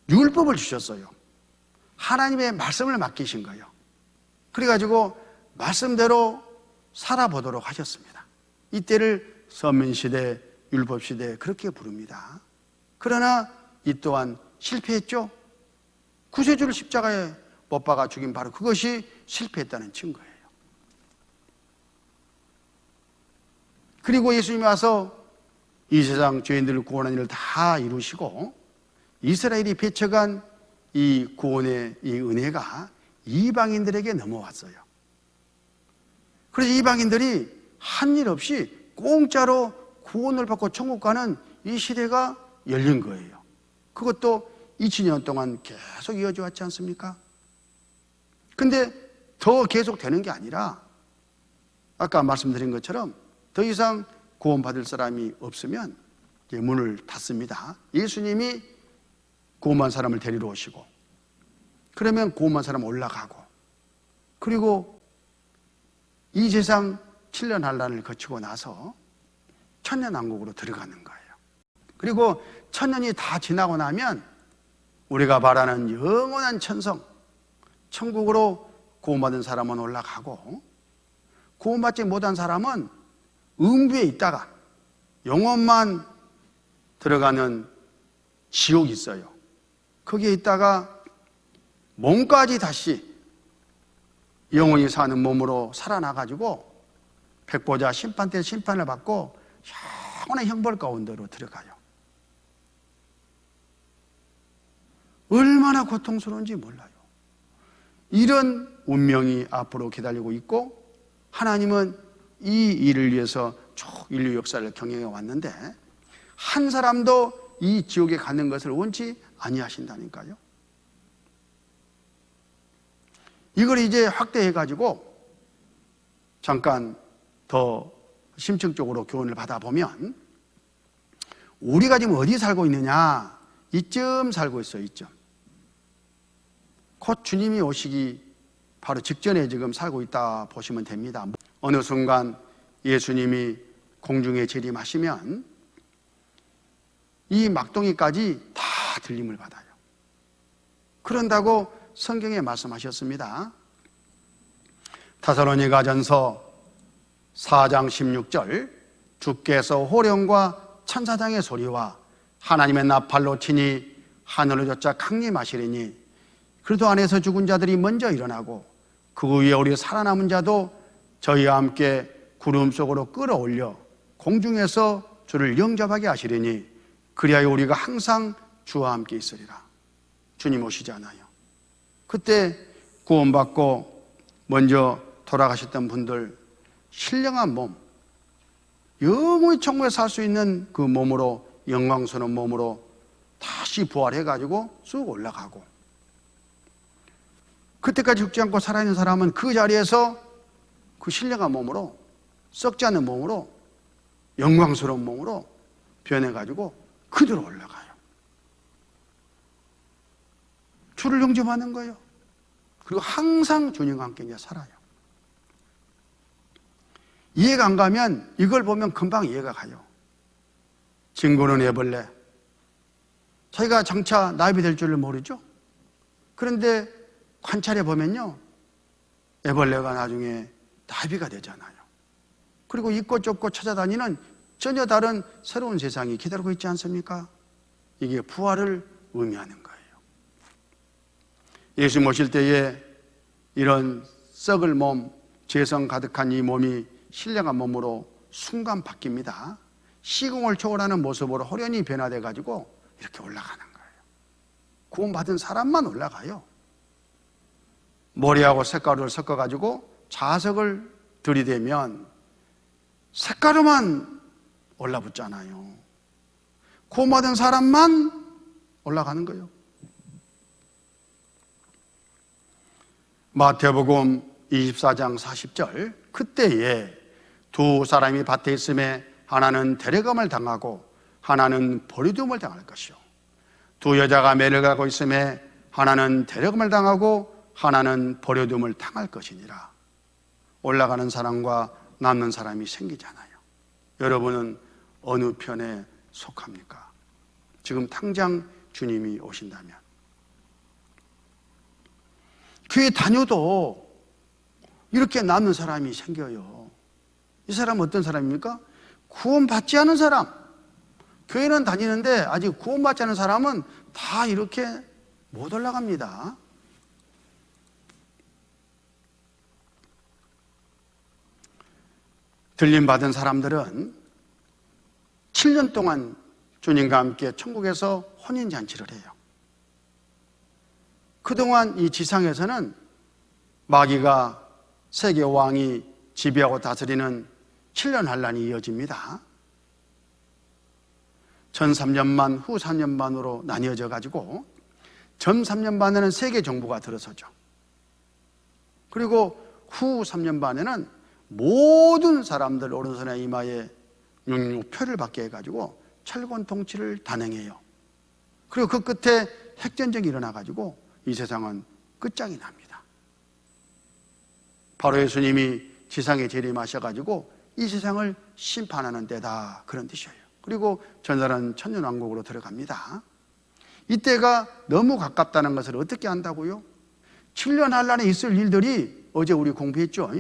율법을 주셨어요. 하나님의 말씀을 맡기신 거예요. 그래가지고 말씀대로 살아보도록 하셨습니다. 이때를 선민시대, 율법시대 그렇게 부릅니다. 그러나 이 또한 실패했죠. 구세주를 십자가에 못 박아 죽인 바로 그것이 실패했다는 증거예요. 그리고 예수님이 와서 이 세상 죄인들을 구원하는 일을 다 이루시고 이스라엘이 배척한 이 구원의 이 은혜가 이방인들에게 넘어왔어요. 그래서 이방인들이 한 일 없이 공짜로 구원을 받고 천국 가는 이 시대가 열린 거예요. 그것도 2000년 동안 계속 이어져 왔지 않습니까? 근데 더 계속 되는 게 아니라 아까 말씀드린 것처럼 더 이상 구원받을 사람이 없으면 이제 문을 닫습니다. 예수님이 구원받은 사람을 데리러 오시고, 그러면 구원받은 사람 올라가고, 그리고 이 세상 7년 한란을 거치고 나서 천년왕국으로 들어가는 거예요. 그리고 천년이 다 지나고 나면 우리가 말하는 영원한 천성, 천국으로 구원받은 사람은 올라가고, 구원받지 못한 사람은 음부에 있다가 영혼만 들어가는 지옥이 있어요. 거기에 있다가 몸까지 다시 영혼이 사는 몸으로 살아나가지고 백보자 심판 때 심판을 받고 영원한 형벌 가운데로 들어가요. 얼마나 고통스러운지 몰라요. 이런 운명이 앞으로 기다리고 있고, 하나님은 이 일을 위해서 쭉 인류 역사를 경영해 왔는데 한 사람도 이 지옥에 가는 것을 원치 아니하신다니까요. 이걸 이제 확대해 가지고 잠깐 더 심층적으로 교훈을 받아보면, 우리가 지금 어디 살고 있느냐, 이쯤 살고 있어요. 이쯤. 곧 주님이 오시기 바로 직전에 지금 살고 있다 보시면 됩니다. 어느 순간 예수님이 공중에 재림하시면 이 막동이까지 다 들림을 받아요. 그런다고 성경에 말씀하셨습니다. 데살로니가전서 4장 16절, 주께서 호령과 천사장의 소리와 하나님의 나팔로 치니 하늘을 쫓아 강림하시리니 그리스도 안에서 죽은 자들이 먼저 일어나고 그 위에 우리 살아남은 자도 저희와 함께 구름 속으로 끌어올려 공중에서 주를 영접하게 하시리니 그리하여 우리가 항상 주와 함께 있으리라. 주님 오시잖아요. 그때 구원받고 먼저 돌아가셨던 분들 신령한 몸, 영원히 천국에 살 수 있는 그 몸으로, 영광스러운 몸으로 다시 부활해가지고 쑥 올라가고, 그때까지 죽지 않고 살아있는 사람은 그 자리에서 그 신령한 몸으로, 썩지 않는 몸으로, 영광스러운 몸으로 변해가지고 그대로 올라가요. 주를 영접하는 거예요. 그리고 항상 주님과 함께 이제 살아요. 이해가 안 가면 이걸 보면 금방 이해가 가요. 친구는 애벌레. 자기가 장차 나비 될 줄을 모르죠. 그런데 관찰해 보면요, 애벌레가 나중에 나비가 되잖아요. 그리고 있고 좁고 찾아다니는 전혀 다른 새로운 세상이 기다리고 있지 않습니까? 이게 부활을 의미하는 거예요. 예수 모실 때에 이런 썩을 몸, 죄성 가득한 이 몸이 신령한 몸으로 순간 바뀝니다. 시공을 초월하는 모습으로 호련히 변화돼 가지고 이렇게 올라가는 거예요. 구원받은 사람만 올라가요. 모래하고 색가루를 섞어 가지고 자석을 들이대면 색가루만 올라붙잖아요. 구원받은 사람만 올라가는 거예요. 마태복음 24장 40절, 그때에 두 사람이 밭에 있음에 하나는 데려감을 당하고 하나는 버려둠을 당할 것이요, 두 여자가 매를 가고 있음에 하나는 데려감을 당하고 하나는 버려둠을 당할 것이니라. 올라가는 사람과 남는 사람이 생기잖아요. 여러분은 어느 편에 속합니까? 지금 당장 주님이 오신다면. 교회 다녀도 이렇게 남는 사람이 생겨요. 이 사람은 어떤 사람입니까? 구원받지 않은 사람. 교회는 다니는데 아직 구원받지 않은 사람은 다 이렇게 못 올라갑니다. 들림 받은 사람들은 7년 동안 주님과 함께 천국에서 혼인잔치를 해요. 그동안 이 지상에서는 마귀가 세계 왕이 지배하고 다스리는 7년 환란이 이어집니다. 전 3년만 후 3년만으로 나뉘어져 가지고 전 3년 반에는 세계 정부가 들어서죠. 그리고 후 3년 반에는 모든 사람들 오른손에 이마에 표를 받게 해가지고 철권 통치를 단행해요. 그리고 그 끝에 핵전쟁이 일어나가지고 이 세상은 끝장이 납니다. 바로 예수님이 지상에 재림하셔가지고 이 세상을 심판하는 때다, 그런 뜻이에요. 그리고 전사는 천년왕국으로 들어갑니다. 이때가 너무 가깝다는 것을 어떻게 안다고요? 7년 한란에 있을 일들이 어제 우리 공부했죠?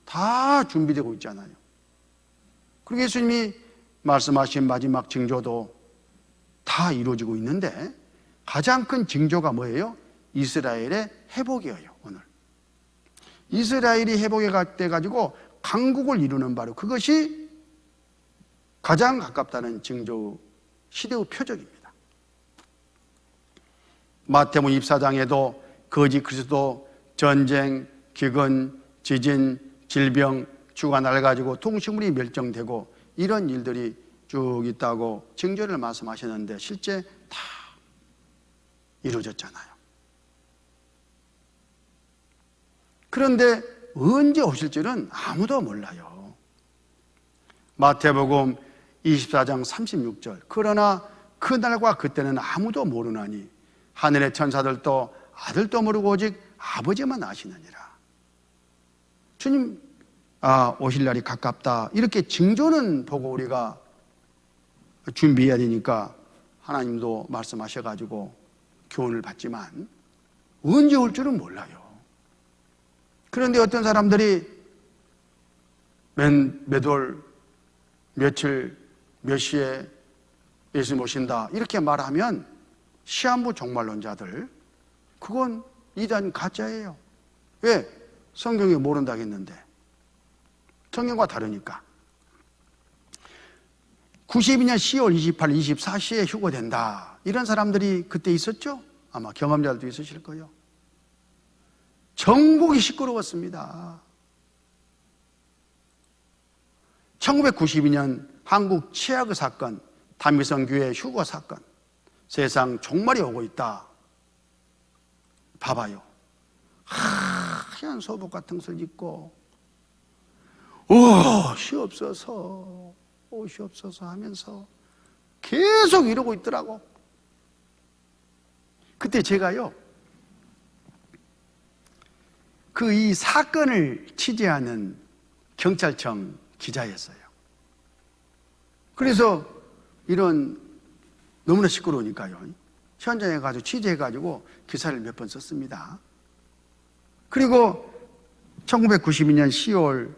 다 준비되고 있잖아요. 그리고 예수님이 말씀하신 마지막 징조도 다 이루어지고 있는데 가장 큰 징조가 뭐예요? 이스라엘의 회복이에요. 오늘 이스라엘이 회복에 돼 가지고 강국을 이루는 바로 그것이 가장 가깝다는 징조, 시대의 표적입니다. 마태복음 24장에도 거짓 그리스도, 전쟁, 기근, 지진, 질병, 주가 낡아지고 동식물이 멸종되고 이런 일들이 쭉 있다고 징조를 말씀하셨는데 실제 다 이루어졌잖아요. 그런데 언제 오실 줄은 아무도 몰라요. 마태복음 24장 36절, 그러나 그날과 그때는 아무도 모르나니 하늘의 천사들도 아들도 모르고 오직 아버지만 아시느니라. 주님 오실 날이 가깝다, 이렇게 징조는 보고 우리가 준비해야 되니까 하나님도 말씀하셔가지고 교훈을 받지만 언제 올 줄은 몰라요. 그런데 어떤 사람들이 몇 월, 며칠, 몇 시에 예수님 오신다 이렇게 말하면 시한부 종말론자들, 그건 이단 가짜예요. 왜? 성경이 모른다고 했는데. 성경과 다르니까. 92년 10월 28일, 24시에 휴거된다, 이런 사람들이 그때 있었죠? 아마 경험자들도 있으실 거예요. 전국이 시끄러웠습니다. 1992년 한국 치아그 사건, 다미성교회 휴거 사건, 세상 종말이 오고 있다. 봐봐요. 하얀 소복 같은 것을 입고 시옵소서, 시옵소서 하면서 계속 이러고 있더라고. 그때 제가요, 이 사건을 취재하는 경찰청 기자였어요. 그래서 이런 너무나 시끄러우니까요, 현장에 가서 취재해가지고 기사를 몇 번 썼습니다. 그리고 1992년 10월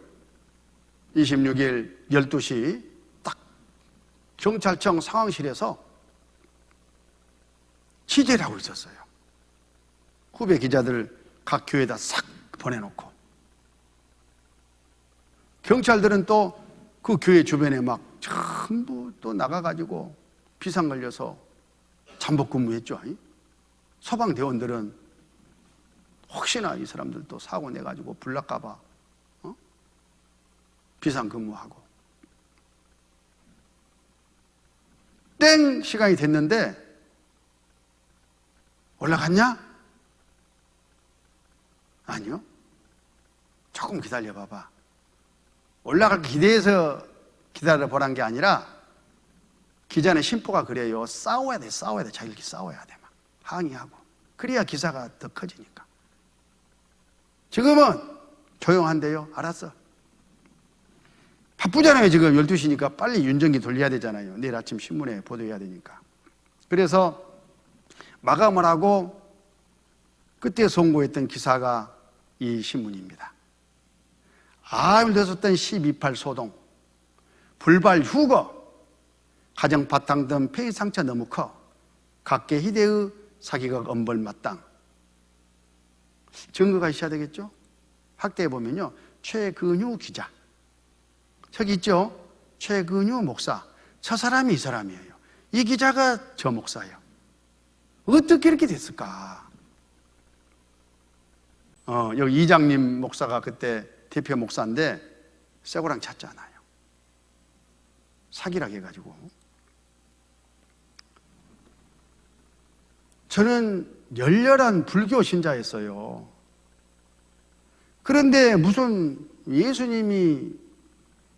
26일 12시 딱 경찰청 상황실에서 취재를 하고 있었어요. 후배 기자들 각 교회에다 싹 보내놓고, 경찰들은 또 그 교회 주변에 막 전부 또 나가가지고 비상 걸려서 잠복 근무했죠. 소방대원들은 혹시나 이 사람들 또 사고 내가지고 불날까봐 비상 근무하고. 땡 시간이 됐는데 올라갔냐? 아니요. 조금 기다려봐봐. 올라갈 기대해서 기다려보란 게 아니라 기자의 심보가 그래요. 싸워야 돼. 자기들끼리 싸워야 돼. 막 항의하고. 그래야 기사가 더 커지니까. 지금은 조용한데요. 알았어. 바쁘잖아요. 지금 12시니까 빨리 윤정기 돌려야 되잖아요. 내일 아침 신문에 보도해야 되니까. 그래서 마감을 하고 그때 송고했던 기사가 이 신문입니다. 암을 들었던 12.8 소동, 불발 휴거, 가정 바탕 등 폐인 상처 너무 커, 각계 희대의 사기각 엄벌 마땅. 증거가 있어야 되겠죠? 확대해 보면요, 최근유 기자, 저기 있죠? 최근유 목사, 저 사람이 이 사람이에요. 이 기자가 저 목사예요. 어떻게 이렇게 됐을까? 여기 이장님 목사가 그때 대표 목사인데 쇠고랑 찼잖아요. 사기라 해가지고. 저는 열렬한 불교 신자였어요. 그런데 무슨 예수님이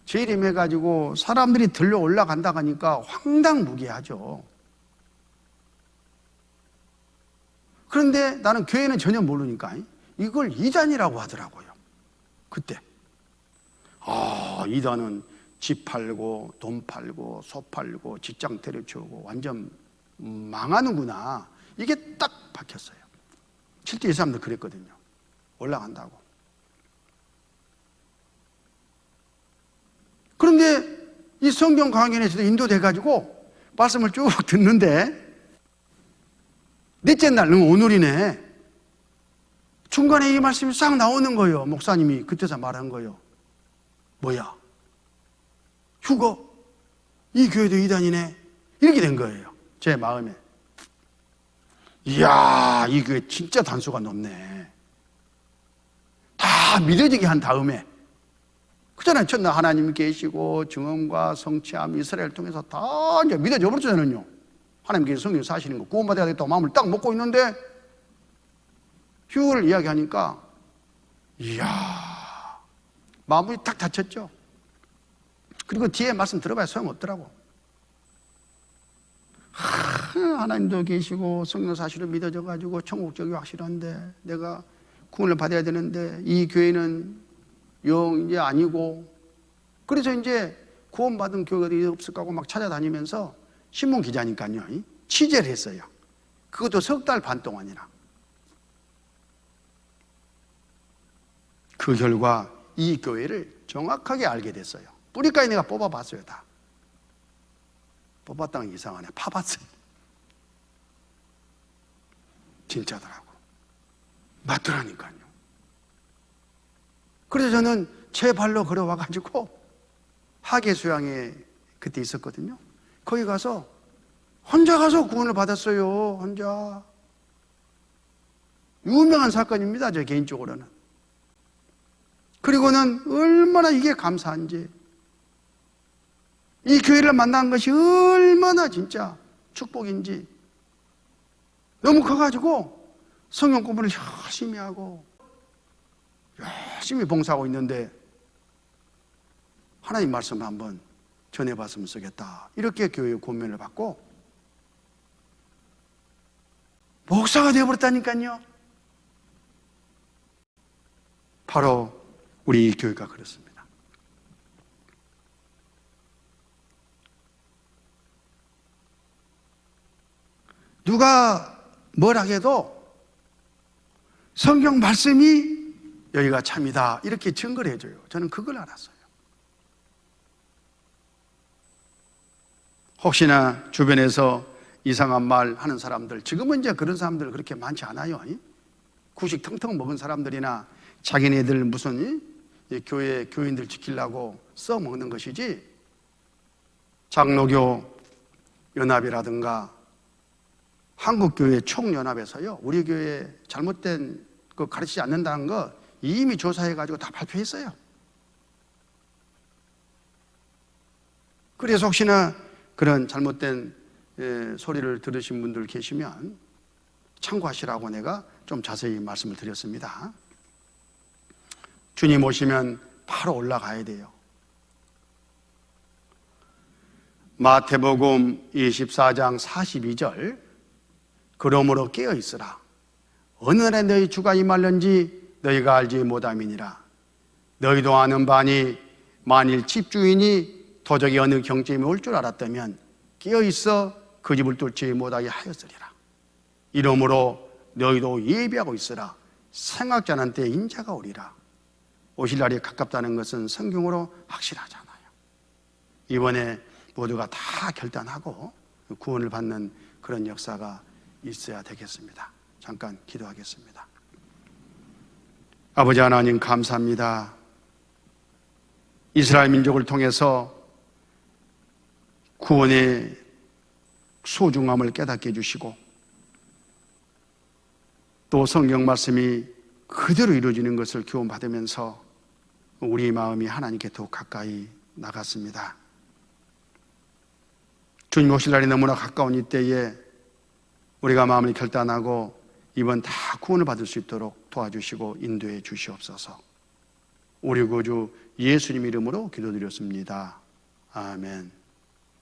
재림해가지고 사람들이 들려 올라간다고 하니까 황당무계하죠. 그런데 나는 교회는 전혀 모르니까 이걸 이단이라고 하더라고요. 그때. 이단은 집 팔고 돈 팔고 소 팔고 직장 때려치우고 완전 망하는구나. 이게 딱 박혔어요. 실제 이 사람들 그랬거든요. 올라간다고. 그런데 이 성경 강연에서도 인도돼가지고 말씀을 쭉 듣는데 넷째 날은 오늘이네. 중간에 이 말씀이 싹 나오는 거예요. 목사님이 그때서 말한 거예요. 뭐야? 휴거? 이 교회도 이단이네? 이렇게 된 거예요. 제 마음에. 이야, 이 교회 진짜 단수가 높네. 다 믿어지게 한 다음에. 그잖아요. 첫날 하나님 계시고 증언과 성취함 이스라엘 통해서 다 이제 믿어져 버렸잖아요. 하나님께서 성령 사시는 거 구원받아야 되겠다고 마음을 딱 먹고 있는데 휴거를 이야기하니까 이야, 마음이 딱 닫혔죠. 그리고 뒤에 말씀 들어봐야 소용없더라고. 하나님도 계시고 성령 사실을 믿어져가지고 천국적이 확실한데 내가 구원을 받아야 되는데 이 교회는 영 이제 아니고, 그래서 이제 구원받은 교회들이 없을까 하고 막 찾아다니면서 신문 기자니까요 취재를 했어요. 그것도 3달 반 동안이나. 그 결과 이 교회를 정확하게 알게 됐어요. 뿌리까지 내가 뽑아봤어요. 다 뽑았다는 게 이상하네. 파봤어요. 진짜더라고. 맞더라니까요. 그래서 저는 제 발로 걸어와가지고 하계수양에 그때 있었거든요. 거기 가서 혼자 가서 구원을 받았어요. 혼자. 유명한 사건입니다. 저 개인적으로는. 그리고는 얼마나 이게 감사한지, 이 교회를 만난 것이 얼마나 진짜 축복인지 너무 커가지고 성경 공부를 열심히 하고 열심히 봉사하고 있는데 하나님 말씀을 한번 전해봤으면 쓰겠다. 이렇게 교회의 권면을 받고 목사가 되어버렸다니까요. 바로 우리 교회가 그렇습니다. 누가 뭐라 해도 성경 말씀이 여기가 참이다 이렇게 증거를 해줘요. 저는 그걸 알았어요. 혹시나 주변에서 이상한 말 하는 사람들, 지금은 이제 그런 사람들 그렇게 많지 않아요. 구식 텅텅 먹은 사람들이나 자기네들 무슨 교회 교인들 지키려고 써먹는 것이지, 장로교 연합이라든가 한국교회 총연합에서요 우리 교회 잘못된 거 가르치지 않는다는 거 이미 조사해가지고 다 발표했어요. 그래서 혹시나 그런 잘못된 소리를 들으신 분들 계시면 참고하시라고 내가 좀 자세히 말씀을 드렸습니다. 주님 오시면 바로 올라가야 돼요. 마태복음 24장 42절, 그러므로 깨어 있으라. 어느 날에 너희 주가 임할는지 너희가 알지 못함이니라. 너희도 아는 바니 만일 집주인이 도적이 어느 경쯤에 올 줄 알았다면 깨어 있어 그 집을 뚫지 못하게 하였으리라. 이러므로 너희도 예비하고 있으라. 생각지 않은 때에 인자가 오리라. 오실 날이 가깝다는 것은 성경으로 확실하잖아요. 이번에 모두가 다 결단하고 구원을 받는 그런 역사가 있어야 되겠습니다. 잠깐 기도하겠습니다. 아버지 하나님 감사합니다. 이스라엘 민족을 통해서 구원의 소중함을 깨닫게 해주시고 또 성경 말씀이 그대로 이루어지는 것을 교훈받으면서 우리의 마음이 하나님께 더 가까이 나갔습니다. 주님 오실 날이 너무나 가까운 이때에 우리가 마음을 결단하고 이번 다 구원을 받을 수 있도록 도와주시고 인도해 주시옵소서. 우리 구주 예수님 이름으로 기도드렸습니다. 아멘.